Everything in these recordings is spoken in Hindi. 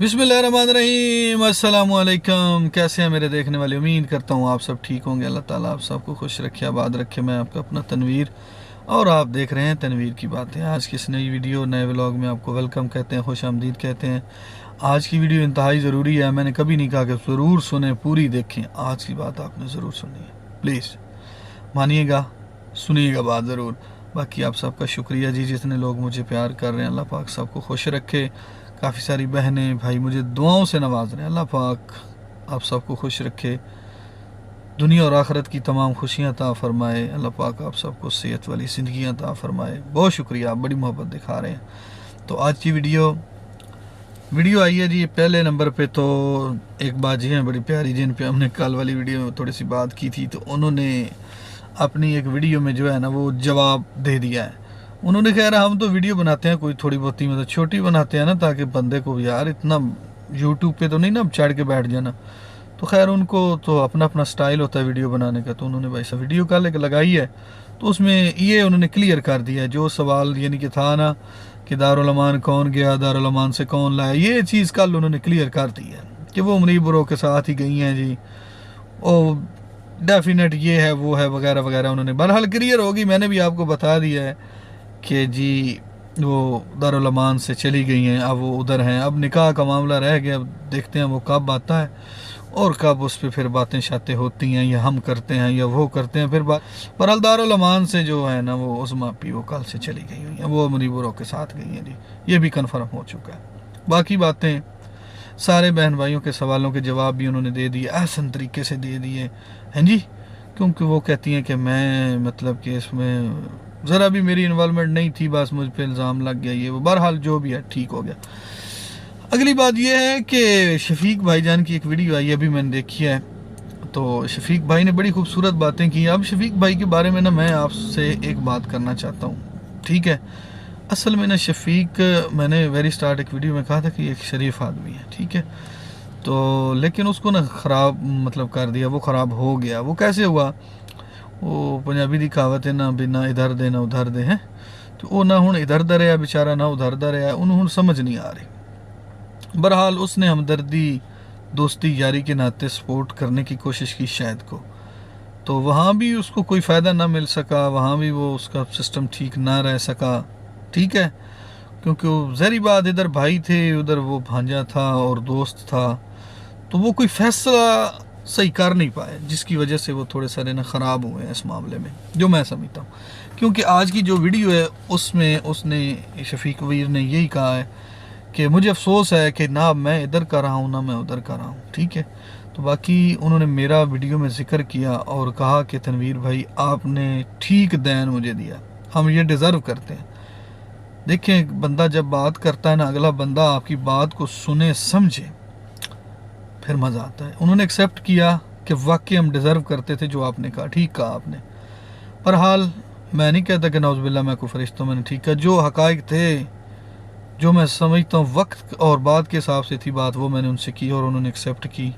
बिस्मिल्लाहिर्रहमानिर्रहीम, अस्सलामुअलैकुम। कैसे हैं मेरे देखने वाले? उम्मीद करता हूँ आप सब ठीक होंगे। अल्लाह ताला आप सबको खुश रखे, आबाद रखे। मैं आपका अपना तनवीर और आप देख रहे हैं तनवीर की बातें। आज की इस नई वीडियो नए व्लॉग में आपको वेलकम कहते हैं, खुश आमदीद कहते हैं। आज की वीडियो इंतहाई ज़रूरी है। मैंने कभी नहीं कहा कि ज़रूर सुने, पूरी देखें। आज की बात आपने ज़रूर सुननी है, प्लीज़ मानिएगा, सुनिएगा बात ज़रूर। बाकी आप सबका शुक्रिया जी, जितने लोग मुझे प्यार कर रहे हैं। अल्लाह पाक सबको खुश रखे। काफ़ी सारी बहनें भाई मुझे दुआओं से नवाज रहे हैं। अल्लाह पाक आप सबको खुश रखे, दुनिया और आखिरत की तमाम खुशियाँ अता फ़रमाए। अल्लाह पाक आप सबको सेहत वाली ज़िंदगी अता फ़रमाए। बहुत शुक्रिया, आप बड़ी मोहब्बत दिखा रहे हैं। तो आज की वीडियो आई है जी। पहले नंबर पे तो एक बाजी हैं बड़ी प्यारी, जिन पे हमने कल वाली वीडियो में थोड़ी सी बात की थी। तो उन्होंने अपनी एक वीडियो में जो है ना वो जवाब दे दिया है। उन्होंने कह रहा हम तो वीडियो बनाते हैं कोई थोड़ी बहुत ही मतलब छोटी बनाते हैं ना, ताकि बंदे को यार इतना यूट्यूब पे तो नहीं ना चढ़ के बैठ जाना। तो खैर उनको तो अपना अपना स्टाइल होता है वीडियो बनाने का। तो उन्होंने भाई सा वीडियो कल एक लगाई है, तो उसमें ये उन्होंने क्लियर कर दिया है जो सवाल यानी कि था ना कि दारुल अमान कौन गया, दारुल अमान से कौन लाया, ये चीज़ कल उन्होंने क्लियर कर दी है कि वो मुनीब ब्रो के साथ ही गई हैं जी। ओ डेफिनेट ये है वो है वगैरह वगैरह उन्होंने बहरहाल क्लियर होगी। मैंने भी आपको बता दिया है कि जी वो दारुल अमान से चली गई हैं, अब वो उधर हैं। अब निकाह का मामला रह गया, अब देखते हैं वो कब आता है और कब उस पर फिर बातें शातें होती हैं, या हम करते हैं या वो करते हैं फिर बात। बहरहाल दारुल अमान से जो है ना वो उस मापी वो कल से चली गई हुई हैं, वो मुनीबरों के साथ गई हैं जी। ये भी कन्फर्म हो चुका है। बाकी बातें सारे बहन भाइयों के सवालों के जवाब भी उन्होंने दे दिए, आसान तरीके से दे दिए हैं जी। क्योंकि वो कहती हैं कि मैं मतलब कि इसमें ज़रा भी मेरी इन्वॉल्वमेंट नहीं थी, बस मुझ पे इल्ज़ाम लग गया ये वो। बहरहाल जो भी है ठीक हो गया। अगली बात यह है कि शफीक भाईजान की एक वीडियो आई अभी मैंने देखी है। तो शफीक भाई ने बड़ी खूबसूरत बातें की। अब शफीक भाई के बारे में ना मैं आपसे एक बात करना चाहता हूँ, ठीक है। असल में ना शफीक, मैंने वेरी स्टार्ट एक वीडियो में कहा था कि एक शरीफ आदमी है, ठीक है। तो लेकिन उसको ना ख़राब मतलब कर दिया, वो ख़राब हो गया। वो कैसे हुआ? वो पंजाबी दी कहावत है ना भी ना इधर दे ना उधर दे हैं। तो वो ना हुण इधर दा रहा बेचारा, ना उधर दा रहा, उन्होंने हुण समझ नहीं आ रही। बहरहाल उसने हमदर्दी दोस्ती यारी के नाते सपोर्ट करने की कोशिश की शायद को, तो वहाँ भी उसको कोई फ़ायदा ना मिल सका, वहाँ भी वो उसका सिस्टम ठीक ना रह सका, ठीक है। क्योंकि वो ज़हरी बात, इधर भाई थे उधर वो भांजा था और दोस्त था, तो वो कोई फैसला सही कर नहीं पाए, जिसकी वजह से वो थोड़े सारे ना ख़राब हुए हैं इस मामले में, जो मैं समझता हूँ। क्योंकि आज की जो वीडियो है उसमें उसने शफीक वीर ने यही कहा है कि मुझे अफसोस है कि ना मैं इधर कर रहा हूँ ना मैं उधर कर रहा हूँ, ठीक है। तो बाकी उन्होंने मेरा वीडियो में ज़िक्र किया और कहा कि तनवीर भाई आपने ठीक दैन मुझे दिया, हम ये डिज़र्व करते हैं। देखें, बंदा जब बात करता है ना, अगला बंदा आपकी बात को सुने समझे, फिर मज़ा आता है। उन्होंने एक्सेप्ट किया कि वाकई हम डिज़र्व करते थे जो आपने कहा, ठीक कहा आपने। पर हाल मैं नहीं कहता कि नौज़बिल्ला मैं कोई फरिश्ता, मैंने ठीक कहा। जो हक़ाइक़ थे, जो मैं समझता हूँ वक्त और बात के हिसाब से थी बात, वो मैंने उनसे की और उन्होंने एक्सेप्ट की।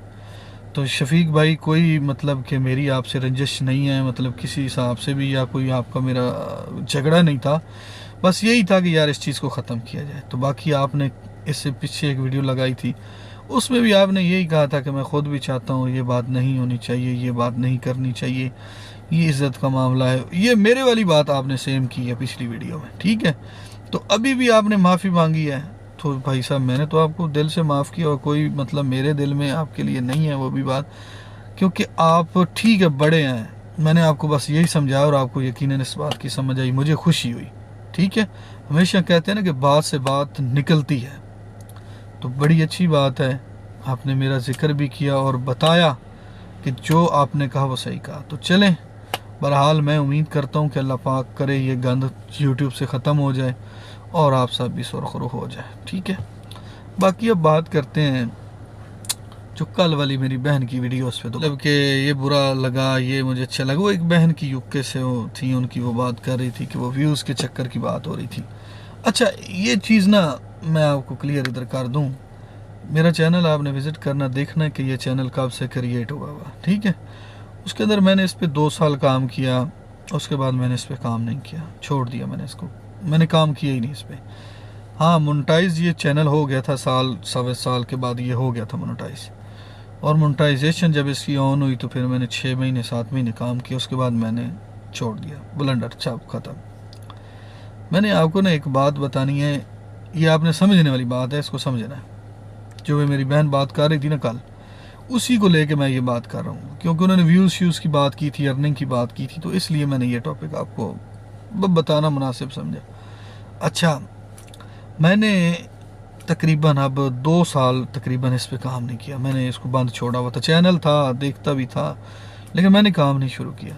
तो शफीक भाई कोई मतलब कि मेरी आपसे रंजिश नहीं है, मतलब किसी हिसाब से भी, या कोई आपका मेरा झगड़ा नहीं था। बस यही था कि यार इस चीज़ को ख़त्म किया जाए। तो बाकी आपने इससे पीछे एक वीडियो लगाई थी, उसमें भी आपने यही कहा था कि मैं ख़ुद भी चाहता हूँ ये बात नहीं होनी चाहिए, ये बात नहीं करनी चाहिए, ये इज़्ज़त का मामला है। ये मेरे वाली बात आपने सेम की है पिछली वीडियो में, ठीक है। तो अभी भी आपने माफ़ी मांगी है, तो भाई साहब मैंने तो आपको दिल से माफ़ किया और कोई मतलब मेरे दिल में आपके लिए नहीं है वो भी बात, क्योंकि आप ठीक है बड़े हैं। मैंने आपको बस यही समझाया और आपको यकीनन इस बात की समझ आई, मुझे खुशी हुई, ठीक है। हमेशा कहते हैं ना कि बात से बात निकलती है, तो बड़ी अच्छी बात है। आपने मेरा ज़िक्र भी किया और बताया कि जो आपने कहा वो सही कहा। तो चलें, बहरहाल मैं उम्मीद करता हूँ कि अल्लाह पाक करे ये गंद यूट्यूब से ख़त्म हो जाए और आप सब भी सुरखरू हो जाए, ठीक है। बाकी अब बात करते हैं जो कल वाली मेरी बहन की वीडियोस पे। तो मतलब कि ये बुरा लगा, ये मुझे अच्छा लगा। वो एक बहन की यूके से वो थी, उनकी वो बात कर रही थी कि वो व्यूज़ के चक्कर की बात हो रही थी। अच्छा, ये चीज़ ना मैं आपको क्लियर इधर कर दूँ, मेरा चैनल आपने विज़िट करना, देखना कि ये चैनल कब से क्रिएट हुआ, ठीक है। उसके अंदर मैंने इस पर 2 साल काम किया, उसके बाद मैंने इस पर काम नहीं किया, छोड़ दिया मैंने इसको, मैंने काम किया ही नहीं इस पर। हाँ मोनेटाइज ये चैनल हो गया था, साल सवा साल के बाद ये हो गया था मोनेटाइज। और मोनेटाइजेशन जब इसकी ऑन हुई तो फिर मैंने 6 महीने 7 महीने काम किया, उसके बाद मैंने छोड़ दिया, बुलंडर छाप ख़त्म। मैंने आपको ना एक बात बतानी है, ये आपने समझने वाली बात है, इसको समझना है। जो वे मेरी बहन बात कर रही थी ना कल, उसी को लेके मैं ये बात कर रहा हूँ, क्योंकि उन्होंने व्यूज़ श्यूज़ की बात की थी, अर्निंग की बात की थी, तो इसलिए मैंने ये टॉपिक आपको बताना मुनासिब समझा। अच्छा, मैंने तकरीबन अब 2 साल तकरीबन इस पे काम नहीं किया, मैंने इसको बंद छोड़ा हुआ था। चैनल था, देखता भी था, लेकिन मैंने काम नहीं शुरू किया।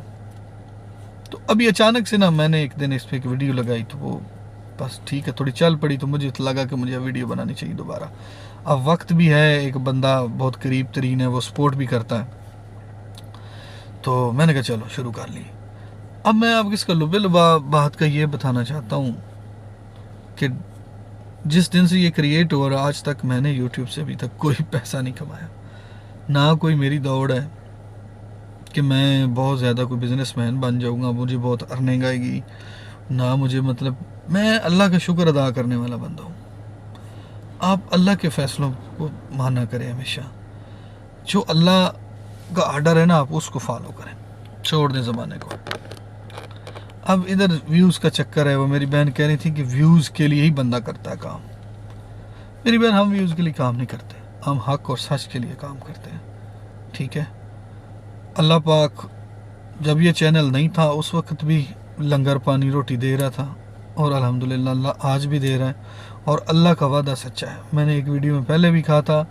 तो अभी अचानक से ना मैंने एक दिन इस पर एक वीडियो लगाई, तो वो बस ठीक है थोड़ी चल पड़ी, तो मुझे लगा कि मुझे वीडियो बनानी चाहिए दोबारा। अब वक्त भी है, एक बंदा बहुत करीब तरीन है, वो सपोर्ट भी करता है, तो मैंने कहा चलो शुरू कर ली। अब मैं आपको इसका लुबा बात का ये बताना चाहता हूँ कि जिस दिन से ये क्रिएट हो रहा आज तक मैंने यूट्यूब से अभी तक कोई पैसा नहीं कमाया। ना कोई मेरी दौड़ है कि मैं बहुत ज़्यादा कोई बिजनेसमैन बन जाऊँगा, मुझे बहुत अर्निंग आएगी, ना मुझे मतलब, मैं अल्लाह का शुक्र अदा करने वाला बंदा हूँ। आप अल्लाह के फ़ैसलों को माना करें हमेशा, जो अल्लाह का आर्डर है ना आप उसको फॉलो करें, छोड़ दें ज़माने को। अब इधर व्यूज़ का चक्कर है, वो मेरी बहन कह रही थी कि व्यूज़ के लिए ही बंदा करता है काम। मेरी बहन, हम व्यूज़ के लिए काम नहीं करते, हम हक और सच के लिए काम करते हैं, ठीक है। अल्लाह पाक जब ये चैनल नहीं था उस वक्त भी लंगर पानी रोटी दे रहा था, और अल्हम्दुलिल्लाह अल्लाह आज भी दे रहा है, और अल्लाह का वादा सच्चा है। मैंने एक वीडियो में पहले भी कहा था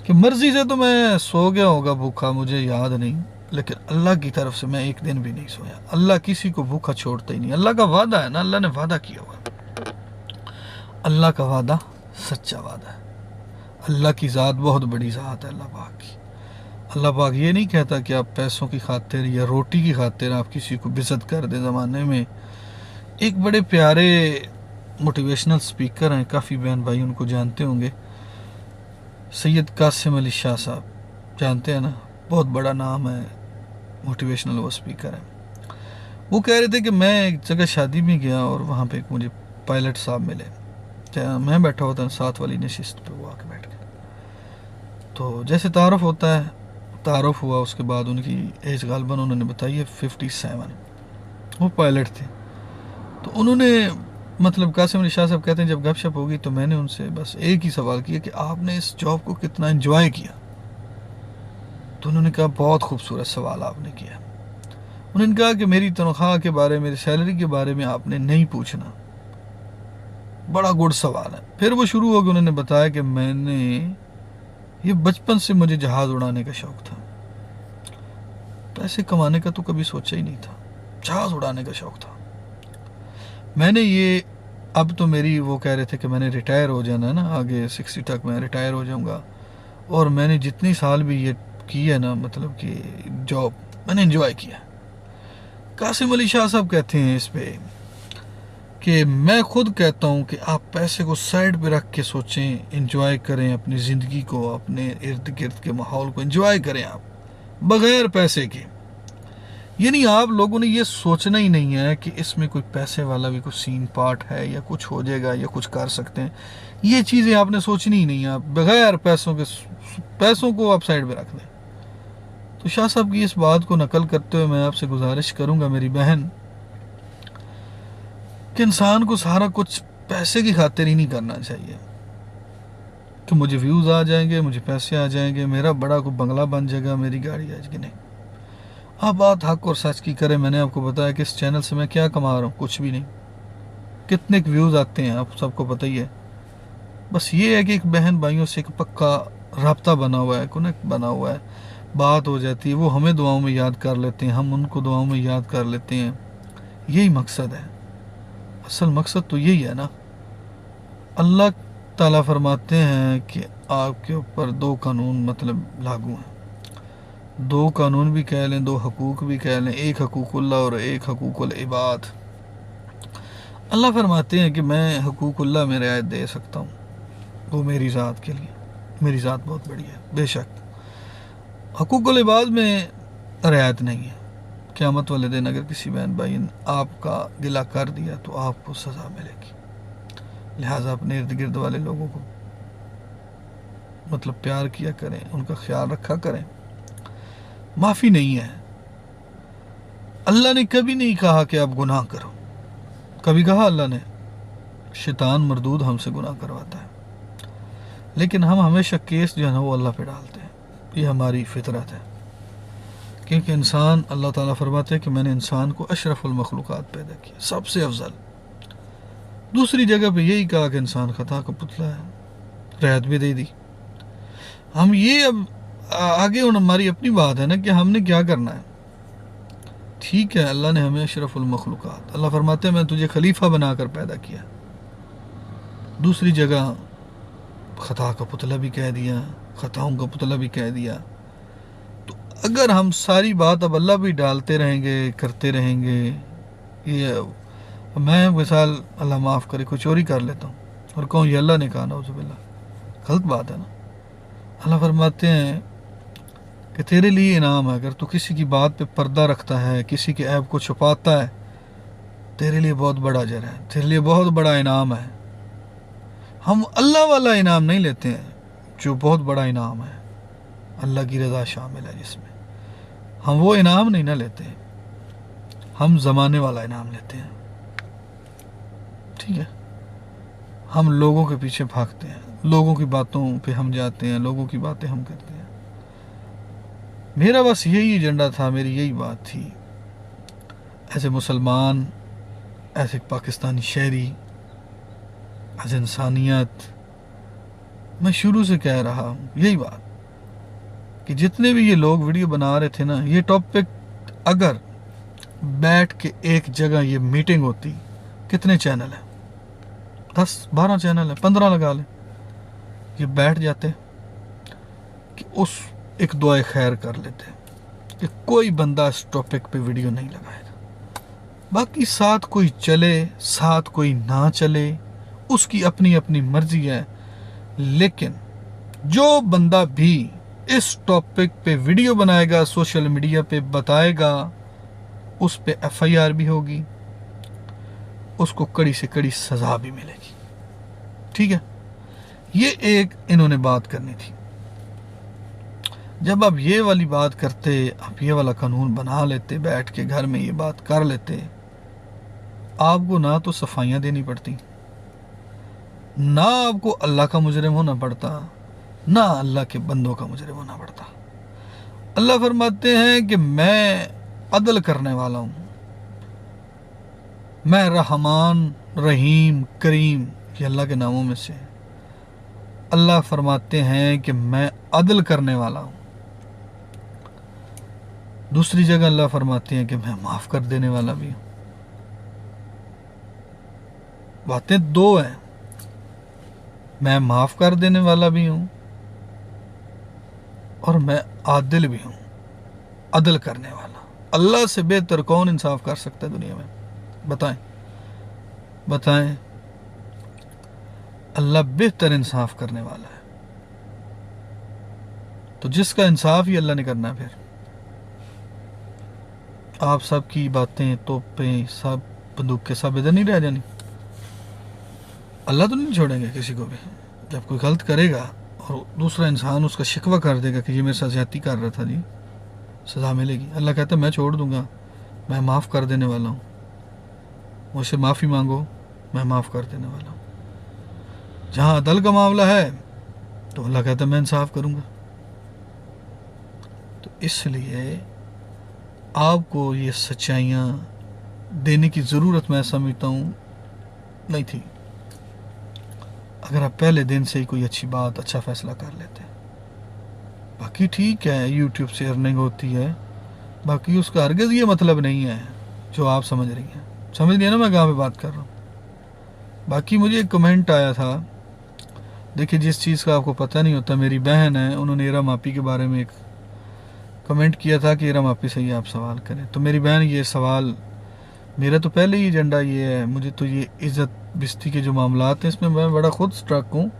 कि मर्ज़ी से तो मैं सो गया होगा भूखा, मुझे याद नहीं, लेकिन अल्लाह की तरफ से मैं एक दिन भी नहीं सोया। अल्लाह किसी को भूखा छोड़ता ही नहीं, अल्लाह का वादा है ना, अल्लाह ने वादा किया हुआ, अल्लाह का वादा सच्चा वादा है। अल्लाह की ज़ात बहुत बड़ी ज़ात है अल्लाह पाक की। अल्लाह पाक ये नहीं कहता कि आप पैसों की खातिर या रोटी की खातिर आप किसी को बेइज्जत कर दें। ज़माने में एक बड़े प्यारे मोटिवेशनल स्पीकर हैं, काफ़ी बहन भाई उनको जानते होंगे, सैयद कासिम अली शाह साहब, जानते हैं ना, बहुत बड़ा नाम है, मोटिवेशनल वो स्पीकर है। वो कह रहे थे कि मैं एक जगह शादी में गया और वहाँ पे एक मुझे पायलट साहब मिले, मैं बैठा हुआ था साथ वाली नशिस्त पे, वो आके बैठ गए। तो जैसे तारुफ होता है, तारुफ हुआ, उसके बाद उनकी एज गालबन उन्होंने बताई है 57, वो पायलट थे। तो उन्होंने मतलब कासिम अली शाह साहब कहते हैं जब गपशप होगी तो मैंने उनसे बस एक ही सवाल किया कि आपने इस जॉब को कितना एंजॉय किया। तो उन्होंने कहा बहुत खूबसूरत सवाल आपने किया। उन्होंने कहा कि मेरी तनख्वाह के बारे में, मेरी सैलरी के बारे में आपने नहीं पूछना, बड़ा गुड सवाल है। फिर वो शुरू हो गया, उन्होंने बताया कि मैंने ये बचपन से मुझे जहाज़ उड़ाने का शौक़ था, पैसे कमाने का तो कभी सोचा ही नहीं था, जहाज़ उड़ाने का शौक़ था। मैंने ये, अब तो मेरी, वो कह रहे थे कि मैंने रिटायर हो जाना है ना, आगे 60 तक मैं रिटायर हो जाऊंगा, और मैंने जितनी साल भी ये की है ना, मतलब कि जॉब मैंने एंजॉय किया। कासिम अली शाह साहब कहते हैं इस पे कि मैं खुद कहता हूँ कि आप पैसे को साइड पे रख के सोचें, एंजॉय करें अपनी ज़िंदगी को, अपने इर्द गिर्द के माहौल को एंजॉय करें आप बग़ैर पैसे के। यानी आप लोगों ने ये सोचना ही नहीं है कि इसमें कोई पैसे वाला भी कुछ सीन पार्ट है या कुछ हो जाएगा या कुछ कर सकते हैं, ये चीज़ें आपने सोचनी ही नहीं है। आप बग़ैर पैसों को आप साइड पे रख दें। तो शाह साहब की इस बात को नकल करते हुए मैं आपसे गुजारिश करूँगा मेरी बहन, कि इंसान को सारा कुछ पैसे की खातिर ही नहीं करना चाहिए कि मुझे व्यूज़ आ जाएंगे, मुझे पैसे आ जाएंगे, मेरा बड़ा कोई बंगला बन जाएगा, मेरी गाड़ी आ जाएगी। नहीं, आप बात हक और सच की करें। मैंने आपको बताया कि इस चैनल से मैं क्या कमा रहा हूँ, कुछ भी नहीं। कितने व्यूज़ आते हैं आप सबको पता ही है। बस ये है कि एक बहन भाइयों से एक पक्का राब्ता बना हुआ है, कनेक्ट बना हुआ है, बात हो जाती है, वो हमें दुआओं में याद कर लेते हैं, हम उनको दुआओं में याद कर लेते हैं। यही मकसद है, असल मकसद तो यही है ना। अल्लाह ताला फरमाते हैं कि आपके ऊपर 2 कानून मतलब लागू हैं, 2 कानून भी कह लें, 2 हकूक़ भी कह लें, एक हकूक़ुल्लाह और एक हकूक़ुल इबाद। अल्लाह फरमाते हैं कि मैं हकूक़ुल्लाह में रियायत दे सकता हूँ, वो मेरी ज़ात के लिए, मेरी ज़ात बहुत बड़ी है। बेशक हकूक़ुल इबाद में रियायत नहीं है। क़यामत वाले दिन अगर किसी बहन भाई ने आपका गिला कर दिया तो आपको सज़ा मिलेगी, लिहाजा अपने इर्द गिर्द वाले लोगों को मतलब प्यार किया करें, उनका ख्याल रखा करें। माफ़ी नहीं है। अल्लाह ने कभी नहीं कहा कि आप गुनाह करो। कभी कहा अल्लाह ने? शैतान मरदूद हमसे गुनाह करवाता है, लेकिन हम हमेशा केस जो है ना वो अल्लाह पे डालते हैं। ये हमारी फितरत है, क्योंकि इंसान, अल्लाह ताला फरमाते हैं कि मैंने इंसान को अशरफुल मखलूक़ात पैदा किया, सबसे अफजल। दूसरी जगह पे यही कहा कि इंसान खता का पुतला है, रहत भी दे दी। हम ये अब आगे हमारी अपनी बात है ना कि हमने क्या करना है। ठीक है, अल्लाह ने हमें अशरफुल मखलूक़ात, अल्लाह फरमाते हैं मैं तुझे खलीफा बनाकर पैदा किया। दूसरी जगह खता का पुतला भी कह दिया, खताओं का पुतला भी कह दिया। तो अगर हम सारी बात अब अल्लाह भी डालते रहेंगे, करते रहेंगे, ये मैं मिसाल अल्लाह माफ़ करे कोई चोरी कर लेता हूँ और कहूँ ये अल्लाह ने कहा, नौज़ुबिल्लाह, गलत बात है ना। अल्लाह फरमाते हैं कि तेरे लिए इनाम है, अगर तू किसी की बात पे पर्दा रखता है, किसी के ऐब को छुपाता है, तेरे लिए बहुत बड़ा अजर है, तेरे लिए बहुत बड़ा इनाम है। हम अल्लाह वाला इनाम नहीं लेते हैं जो बहुत बड़ा इनाम है, अल्लाह की रज़ा शामिल है जिसमें, हम वो इनाम नहीं ना लेते, हम ज़माने वाला इनाम लेते हैं। ठीक है, हम लोगों के पीछे भागते हैं, लोगों की बातों पे हम जाते हैं, लोगों की बातें हम करते हैं। मेरा बस यही एजेंडा था, मेरी यही बात थी। ऐसे मुसलमान, ऐसे पाकिस्तानी शहरी, एज इंसानियत, मैं शुरू से कह रहा हूँ यही बात कि जितने भी ये लोग वीडियो बना रहे थे ना, ये टॉपिक अगर बैठ के एक जगह ये मीटिंग होती, कितने चैनल हैं, 10-12 चैनल हैं, 15 लगा लें, ये बैठ जाते कि उस एक दुआ खैर कर लेते कि कोई बंदा इस टॉपिक पे वीडियो नहीं लगाएगा। बाकी साथ कोई चले, साथ कोई ना चले, उसकी अपनी अपनी मर्जी है। लेकिन जो बंदा भी इस टॉपिक पे वीडियो बनाएगा, सोशल मीडिया पे बताएगा, उस पे FIR भी होगी, उसको कड़ी से कड़ी सजा भी मिलेगी। ठीक है, ये एक इन्होंने बात करनी थी। जब आप ये वाली बात करते, आप ये वाला कानून बना लेते, बैठ के घर में ये बात कर लेते, आपको ना तो सफाइयाँ देनी पड़ती, ना आपको अल्लाह का मुजरिम होना पड़ता, ना अल्लाह के बंदों का मुजरिम होना पड़ता। अल्लाह फरमाते हैं कि मैं अदल करने वाला हूँ, मैं रहमान, रहीम, करीम, ये अल्लाह के नामों में से। अल्लाह फरमाते हैं कि मैं अदल करने वाला हूँ। दूसरी जगह अल्लाह फरमाते हैं कि मैं माफ़ कर देने वाला भी हूँ। बातें दो हैं, मैं माफ़ कर देने वाला भी हूँ और मैं आदिल भी हूँ, अदल करने वाला। अल्लाह से बेहतर कौन इंसाफ कर सकता है दुनिया में? बताएं, बताएं। अल्लाह बेहतर इंसाफ करने वाला है। तो जिसका इंसाफ ही अल्लाह ने करना है, फिर आप सब की बातें, तोपें, सब बंदूक के सब इधर नहीं रह जानी। अल्लाह तो नहीं छोड़ेंगे किसी को भी। जब कोई गलत करेगा और दूसरा इंसान उसका शिकवा कर देगा कि ये मेरे साथ ज्यादती कर रहा था जी, सज़ा मिलेगी। अल्लाह कहता है मैं छोड़ दूंगा, मैं माफ़ कर देने वाला हूँ, मुझसे माफ़ी मांगो, मैं माफ़ कर देने वाला हूँ। जहाँ अदल का मामला है तो अल्लाह कहता है मैं इंसाफ करूँगा। तो इसलिए आपको ये सच्चाइयाँ देने की ज़रूरत मैं समझता हूँ नहीं थी, अगर आप पहले दिन से ही कोई अच्छी बात, अच्छा फ़ैसला कर लेते। बाकी ठीक है, यूट्यूब से अर्निंग होती है, बाकी उसका हरगिज़ ये मतलब नहीं है जो आप समझ रही हैं। समझ रही है ना मैं कहाँ पे बात कर रहा हूँ। बाकी मुझे एक कमेंट आया था, देखिए जिस चीज़ का आपको पता नहीं होता, मेरी बहन है, उन्होंने इरा मापी के बारे में एक कमेंट किया था कि इरा मापी से ही आप सवाल करें। तो मेरी बहन ये सवाल, मेरा तो पहले ही एजेंडा ये है, मुझे तो ये इज़्ज़त बिस्ती के जो मामलात हैं इसमें मैं बड़ा खुद स्ट्रक हूँ,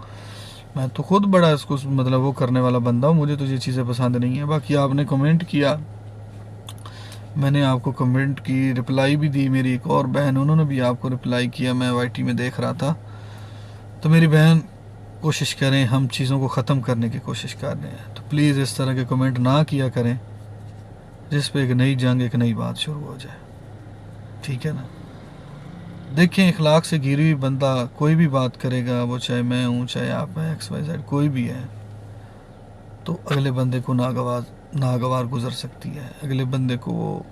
मैं तो खुद बड़ा इसको मतलब वो करने वाला बंदा हूँ, मुझे तो ये चीज़ें पसंद नहीं है। बाकी आपने कमेंट किया, मैंने आपको कमेंट की, रिप्लाई भी दी। मेरी एक और बहन, उन्होंने भी आपको रिप्लाई किया, मैं YT में देख रहा था। तो मेरी बहन कोशिश करें, हम चीज़ों को ख़त्म करने की कोशिश कर रहे हैं, तो प्लीज़ इस तरह के कमेंट ना किया करें जिस पे एक नई जंग, एक नई बात शुरू हो जाए। ठीक है ना। देखें, इखलाक से घिरी हुई बंदा कोई भी बात करेगा, वो चाहे मैं हूँ, चाहे आप हैं, XYZ कोई भी है, तो अगले बंदे को नागवार गुजर सकती है। अगले बंदे को वो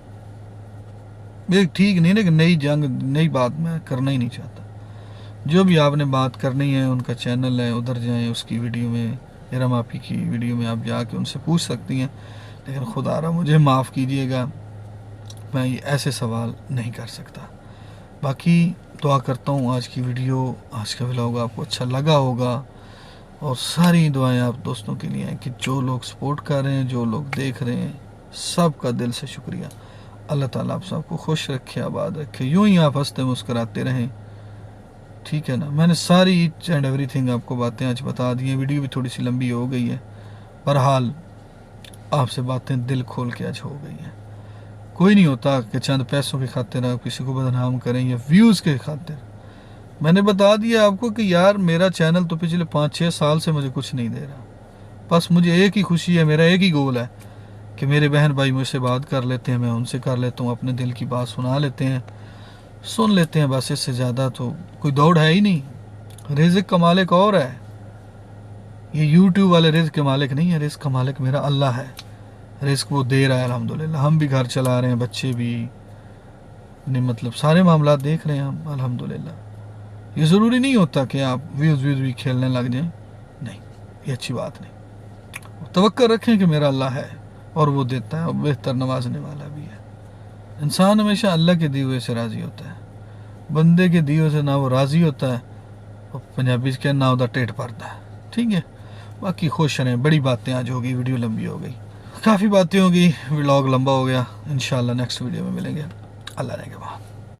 ये ठीक नहीं, लेकिन नई जंग, नई बात मैं करना ही नहीं चाहता। जो भी आपने बात करनी है, उनका चैनल है, उधर जाएं, उसकी वीडियो में, इरम आपी की वीडियो में आप जाके उनसे पूछ सकती हैं, लेकिन खुदा रहा मुझे माफ़ कीजिएगा, मैं ये ऐसे सवाल नहीं कर सकता। बाकी दुआ करता हूँ आज की वीडियो, आज का व्लॉग आपको अच्छा लगा होगा, और सारी दुआएं आप दोस्तों के लिए हैं कि जो लोग सपोर्ट कर रहे हैं, जो लोग देख रहे हैं, सबका दिल से शुक्रिया। अल्लाह ताला आप सबको खुश रखे, आबाद रखे, यूं ही आप हंसते मुस्कराते रहें। ठीक है ना। मैंने सारी ईच एंड एवरीथिंग आपको बातें आज बता दी हैं। वीडियो भी थोड़ी सी लंबी हो गई है, बहरहाल आपसे बातें दिल खोल के आज हो गई हैं। कोई नहीं होता कि चंद पैसों की खातिर आप किसी को बदनाम करें या व्यूज़ के खातिर। मैंने बता दिया आपको कि यार मेरा चैनल तो पिछले 5-6 साल से मुझे कुछ नहीं दे रहा, बस मुझे एक ही खुशी है, मेरा एक ही गोल है कि मेरे बहन भाई मुझसे बात कर लेते हैं, मैं उनसे कर लेता हूँ, अपने दिल की बात सुना लेते हैं, सुन लेते हैं, बस इससे ज़्यादा तो कोई दौड़ है ही नहीं। रिज़्क़ का मालिक और है, ये यूट्यूब वाले रिज़्क़ के मालिक नहीं है। रिज़्क़ का मालिक मेरा अल्लाह है, रिज़्क़ वो दे रहा है अल्हम्दुलिल्लाह। हम भी घर चला रहे हैं, बच्चे भी, नहीं मतलब सारे मामला देख रहे हैं हम अल्हम्दुलिल्लाह। ये ज़रूरी नहीं होता कि आप व्यूज़ भी खेलने लग जाएं, नहीं, ये अच्छी बात नहीं। तवक्कुल रखें कि मेरा अल्लाह है और वो देता है, और बेहतर नवाजने वाला भी है। इंसान हमेशा अल्लाह के दिए हुए से राज़ी होता है, बंदे के दिए से ना वो राज़ी होता है, और पंजाबी के ना उदा टेट भरता है। ठीक है। बाकी खुश रहें। बड़ी बातें आज होगी, वीडियो लंबी हो गई, काफ़ी बातें होगी, व्लॉग लंबा हो गया। इंशाल्लाह नेक्स्ट वीडियो में मिलेंगे। अल्लाह ने के बाद।